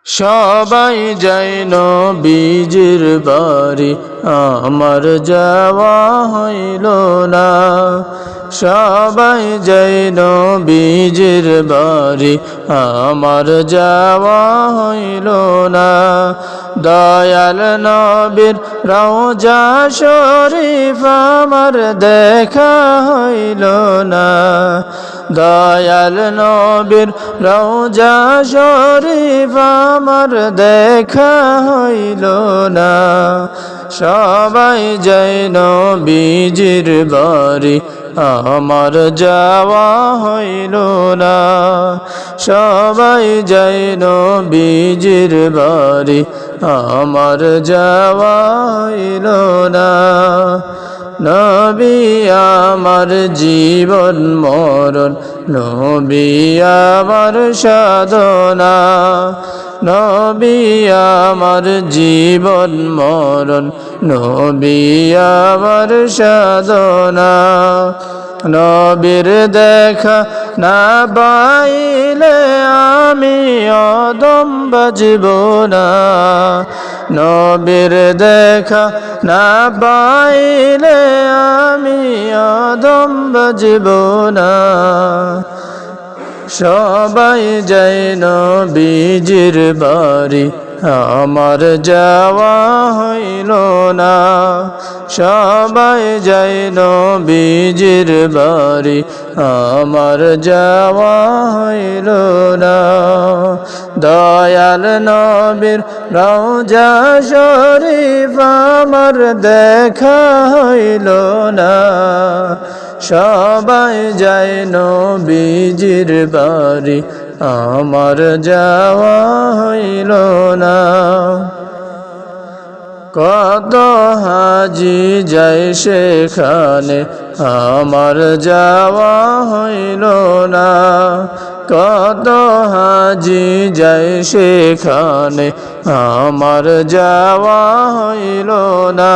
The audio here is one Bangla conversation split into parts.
সবাই যায় নবীজির বাড়ি, আমার যাওয়া হইল না। সবাই যায় নবীজির বাড়ি, আমার যাওয়া হইল না। দয়াল নবীর রওজা শরীফ আমার দেখা হইল না। দয়াল নবীর রওজা শরীফ আমার দেখা হইল না। সবাই যায় নবীজির বাড়ি, আমার যাওয়া হইল না। সবাই যায় নবীজির বাড়ি, আমার যাওয়া হইল না। নবী আমার জীবন মরণ, নবী আমার সাধনা। নবী আমার জীবন মরণ, নবী আমার সাধনা। নবীর দেখা না পাইলে আমি অদম বাজব না। নবীর দেখা না পাইলে আমি অদম বাজব না। সবাই যায় নবীজির বাড়ি, আমার যাওয়া হইল না। সবাই যায় নবীজির বাড়ি, আমার যাওয়া হইল না। দয়াল নবীর রওজা শরীফ আমার দেখা হইল না। সবাই যায় নবীজির বাড়ি, আমার যাওয়া হইল না। কত হাজি যায় সেখানে, আমার যাওয়া হইল না। কত হাজি যায় সেখানে, আমার যাওয়া হইল না।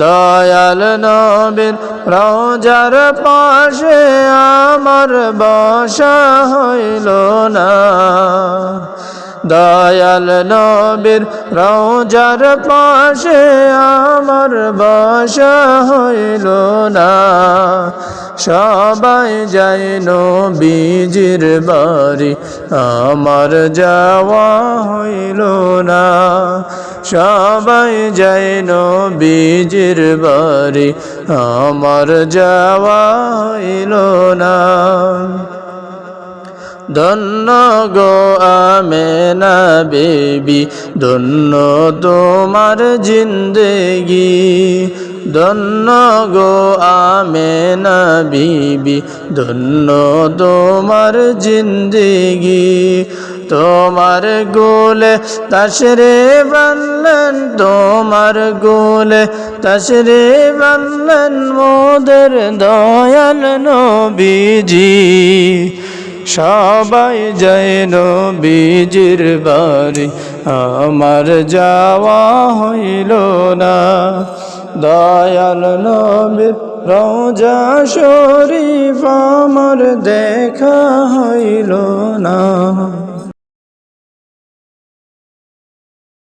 দয়াল নবীর রওজার পাশে আমার বসা হইল না। দয়াল নবীর রওজার পাশে আমার বসা হইল না। সবাই যায় নবীজির বাড়ি, আমার যাওয়া হইল না। সবাই যায় নবীজির বাড়ি, আমার যাওয়া হইল না। ধন্য গো আমেনা বেবি, ধন্য তোমার জিন্দেগি। ধন্য গো আমেনা বিবি, ধন্য তোমার জিন্দেগি। তোমার গোলে তাশরিফ আনলেন, তোমার গোলে তাশরিফ আনলেন মোদের দয়াল নবীজি। সবাই যায় নবীজির বাড়ি, আমার যাওয়া হইল না। দয়াল নবীর রওজা শরীফ আমার দেখা হইল না।